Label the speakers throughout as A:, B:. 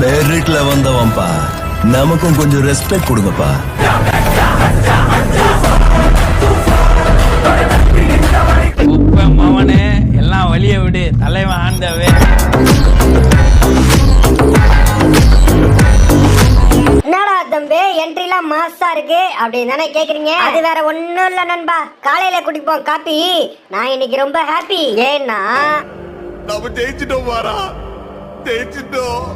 A: மெரிட்ல வந்தவன்பா, நமக்கும் கொஞ்சம் ரெஸ்பெக்ட் கொடுங்கப்பா.
B: மவனே எல்லாம் வழிய விடு, தலைவன் ஆண்டவே.
C: என்னடா தம்பி என்ட்ரிலாம் மாசா இருக்கு அப்படின்னு தானே கேக்குறீங்க? அது வேற ஒண்ணும் இல்ல நண்பா, காலையில குடிப்போம் காப்பி. நான் இன்னைக்கு ரொம்ப ஹாப்பி. ஏன்னா
D: நாம ஜெயிச்சிட்டோம் வாரா, ஜெயிச்சிட்டோம்.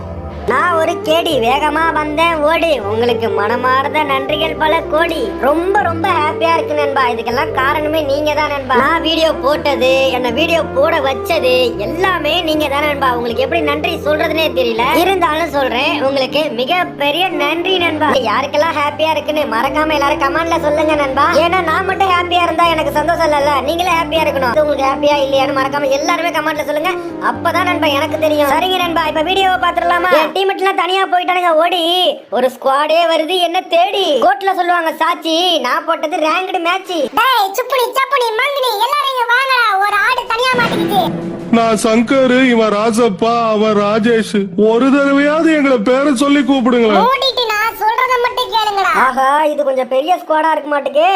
C: நான் ஒரு கேடி, வேகமா வந்தேன் ஓடி. உங்களுக்கு மனமார்ந்த நன்றிகள் பல கோடி. ரொம்ப ரொம்ப ஹாப்பியா இருக்கு நண்பா. இதுக்கெல்லாம் காரணமே நீங்க தான் நண்பா. நான் வீடியோ போட்டது, என்ன வீடியோ போட வச்சது எல்லாமே நீங்க தான் நண்பா. உங்களுக்கு எப்படி நன்றி சொல்றதுனே தெரியல, இருந்தாலும் சொல்றேன். உங்களுக்கு மிகப்பெரிய நன்றி நண்பா. யாருக்கெல்லாம் ஹாப்பியா இருக்குன்னு மறக்காம எல்லாரும் கமெண்ட்ல சொல்லுங்க நண்பா. ஏன்னா நான் மட்டும் ஹாப்பியா இருந்தா எனக்கு சந்தோஷம் இல்ல, நீங்களே ஹாப்பியா இருக்கணும். உங்களுக்கு ஹாப்பியா இல்லையான்னு மறக்காம எல்லாருமே கமெண்ட்ல சொல்லுங்க. அப்பதான் நண்பா எனக்கு தெரியும். சரிங்க நண்பா, இப்ப வீடியோவை பாத்துடலாமா? டீம்மெட்லாம் தனியா போயிட்டானுங்க ஓடி. ஒரு ஸ்குவாடே வருது என்ன தேடி. கோட்ல சொல்லுவாங்க சாச்சி, நான் போட்டது ரேங்க்டு மேட்ச். டேய் சுப்புனி சப்புனி மங்கனி எல்லாரும் இங்க வாங்கடா, ஒரு ஆடு தனியா மாட்டிக்கிச்சு.
D: நான் சங்கர், இவன் ராஜப்பா, அவன் ராஜேஷ். ஒரு தடவையாவது எங்களை பேரை சொல்லி கூப்பிடுங்களேன்.
C: ஓடிட்டு நான் சொல்றத மட்டும் கேளுங்கடா. ஆஹா, இது கொஞ்சம் பெரிய ஸ்குவாடா இருக்கு மாட்டுக்கு.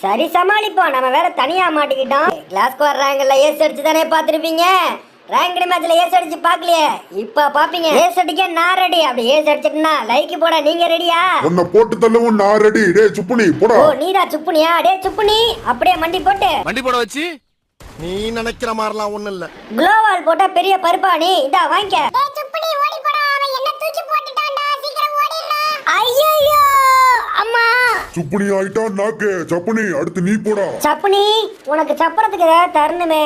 C: சரி சமாளிப்போம். நம்ம வேற தனியா மாட்டிக்கிட்டோம். கிளாஸ் ஸ்குவாட் ரேங்க்ல ஏஸ் அடிச்சு தானே பாத்துருப்பீங்க. ரேங்க்டு மேட்ச்ல ஏஸ் அடிச்சு பாக்கலையே, இப்ப பாப்பீங்க. ஏஸ் அடிக்க நான் ரெடி. அப்படி ஏஸ் அடிச்சிட்டனா லைக் போட நீங்க ரெடியா?
E: உன்னை போட்டு தள்ளவும் நான் ரெடி. டேய் சுப்புனி போடா.
C: ஓ நீடா சுப்புனியா? டேய் சுப்புனி அப்படியே மண்டி போட்டு
D: வண்டி போட வச்சு நீ நினைக்கிற மாதிரிலாம் ஒண்ணு இல்ல.
C: குளோவால் போட்ட பெரிய பருப்பாணி இதா வாங்கிக்க. டேய் சுப்புனி ஓடி போடா, அவன் என்ன தூக்கி போட்டுட்டான்டா, சீக்கிரம் ஓடிடா. ஐயோ அம்மா,
E: சுப்புனி ஆயிட்டான் நாக்கு. சப்புனி அடுத்து நீ போடா.
C: சப்புனி உனக்கு சப்பறதுக்கு ஏதாவது தரணுமே.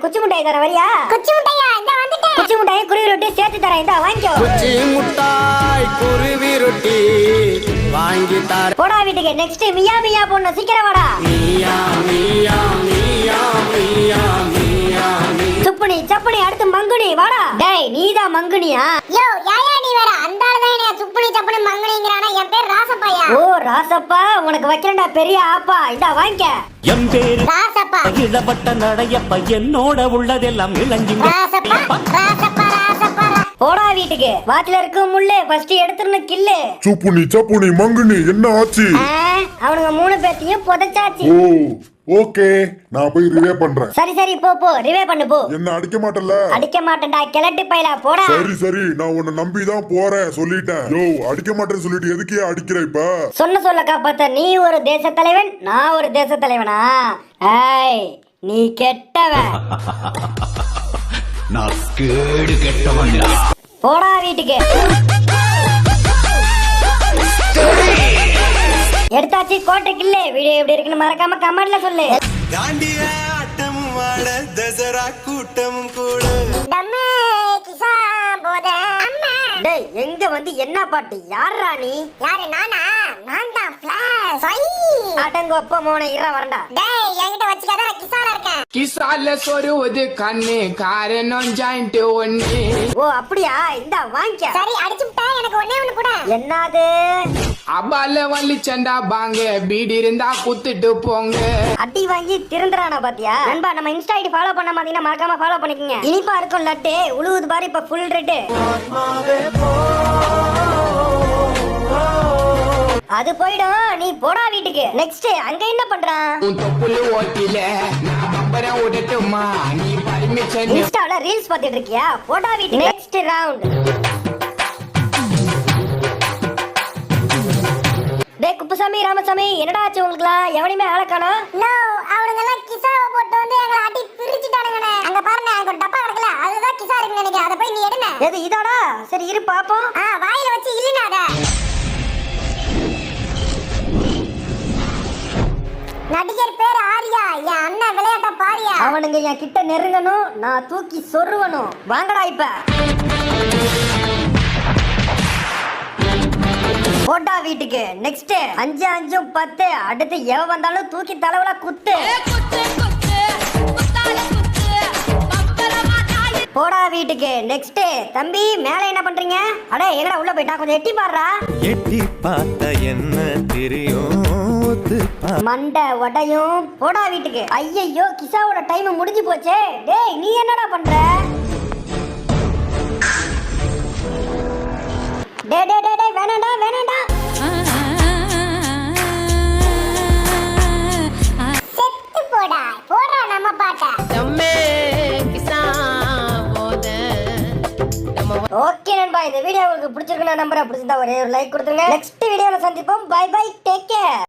C: குச்சி முட்டாய் தர வரியா? குச்சி முட்டாயா? இந்த வந்துட்டேன். குச்சி முட்டாய் குருவி ரொட்டி சேர்த்து தரேன், இந்த வாங்கிக்கோ.
B: குச்சி முட்டாய் குருவி ரொட்டி வாங்கி தர.
C: போடா வீட்டுக்கு. நெக்ஸ்ட் மியா மியா போடணும், சீக்கிரம் வாடா.
B: மியா மியா மியா மியா மியா.
C: சுப்புனி சப்புனி அடுத்து மங்குனி வாடா. டேய் நீதான் மங்குனியா? யோ யாயா நீ வேற அந்த ஆளு தான் என்ன சுப்புனி சப்புனி மங்குனிங்கறானா? என் பேர் ராசப்பாயா. ஓ ராசப்பா, உனக்கு வைக்கிறேன்டா பெரிய ஆப்பா, இதா வாங்கிக்க.
F: என் பேரு
C: ராசப்பா.
F: இளவட்ட நடையப்ப, என்னோட உள்ளதெல்லாம் இளஞ்சிங்க.
C: ராசப்பா ராசப்பா ராசப்பா. போடா வீட்டுக்கு. வாட்ல இருக்க முள்ளு ஃபர்ஸ்ட் எடுத்துறணும் கில்லு.
E: சுப்புனி சப்புனி மங்குனி என்ன ஆச்சு?
C: அவனுங்க மூணு பேத்தையும் புதைச்சாச்சு.
E: ஓ ஓகே, நான் போய் ரிவே பண்றேன்.
C: சரி சரி போ போ, ரிவே பண்ணு போ.
E: என்ன அடிக்க மாட்டல?
C: அடிக்க மாட்டேன்டா கிளட்டு பையலா, போடா.
E: சரி சரி, நான் உன்னை நம்பி தான் போறேன், சொல்லிட்டேன். யோ அடிக்க மாட்டேன்னு சொல்லிட்டு எதுக்கே அடிக்கிற இப்ப?
C: சொன்ன சொல்ல காப்பாத்த நீ ஒரு தேச தலைவன், நான் ஒரு தேச தலைவனா? ஏய் நீ கெட்டவன்.
A: நான் கேடு கெட்டவன்.
C: போடா வீட்டுக்கு. எடுத்தாச்சு கோட்டை கில்லு. வீடியோ எப்படி இருக்குன்னு மறக்காம கமெண்ட்ல சொல்லு.
D: தாண்டிய ஆட்டமும் ஆட தசரா கூட்டமும் கூட.
C: டம்மே கிசா போதே. டேய் எங்க வந்து என்ன பாட்டு? யாரா நீ? யாரு நானா? நான் தான் ஃபிளாஷ். அடங்கொப்ப மோனே இற வரண்டா. டேய் என்கிட்ட வச்சுக்காத, நான் கிசால இருக்கேன்.
B: கிசால சொருவது கண்ணு காரணம் ஜாயிண்ட் ஒண்ணு.
C: ஓ அப்படியா? இந்தா வாங்கிக்க. சரி அடிச்சுட்டா, எனக்கு ஒண்ணே ஒண்ணு கூட. என்னது?
B: அபால வலிச்சண்டா பாங்க, பீடி இருந்தா குத்துட்டு போங்க.
C: அடி வாங்கி திருந்துறானா பாத்தியா? நண்பா நம்ம இன்ஸ்டா ஐடி ஃபாலோ பண்ண மாட்டீங்கன்னா மறக்காம ஃபாலோ பண்ணிக்கங்க. இனிப்பா இருக்கும் லட்டு, உழுவுது பாரு இப்ப ஃபுல் ரெட். அது போய்டும், நீ போடா வீட்டுக்கு. நெக்ஸ்ட் அங்க என்ன பண்றான்?
B: உன் தொப்புல ஓட்டில நான் பம்பரம் ஓடட்டுமா? நீ பர்மிஷன்.
C: இன்ஸ்டால ரீல்ஸ் பார்த்துட்டு இருக்கியா? போடா வீட்டுக்கு. Next round. டேய் குப்புசாமி ராமசாமி, என்னடா ஆச்சு உங்களுக்குலாம்? எவனையுமே ஆள காணோம். நோ, அவனுங்க எல்லாம் கிசாவை போட்டு வந்து எங்களை அடி பிரிச்சிட்டானுங்கனே. அங்க பாருங்க, அங்க ஒரு டப்பா கிடக்குல, அதுதான் கிசா இருக்குன்னு நினைக்கிறேன். அத போய் நீ எடுங்க. எது இதாடா? சரி இரு பாப்போம். வாயில வச்சு இல்லனாத. நடிகர் பேர் ஆரியா. என் அண்ணன் விளையாட்ட பாரியா. அவனுங்க என் கிட்ட நெருங்கணும், நான் தூக்கி சொருவணும். வாங்கடா இப்ப. போட்டா வீட்டுக்கு. நெக்ஸ்ட் 5 5 10. அடுத்து எவ வந்தாலும் தூக்கி தலைவல குத்து. போடா வீட்டுக்கு. நெக்ஸ்ட் தம்பி மேல என்ன பண்றீங்க? அட எங்கடா உள்ள போய்டா, கொஞ்சம் எட்டி பாருடா.
A: எட்டி பார்த்த என்ன தெரியும்?
C: மண்டை உடையும். போடா வீட்டுக்கு. ஐயையோ கிசாவோட டைம் முடிஞ்சு போச்சே. டேய் நீ என்னடா பண்ற? ஓகே நண்பா, இந்த வீடியோ உங்களுக்கு பிடிச்சிருக்கு நான் நம்புறேன். பிடிச்சிருந்தா ஒரே ஒரு லைக் கொடுத்துருங்க. நெக்ஸ்ட் வீடியோல சந்திப்போம். Bye bye, take care.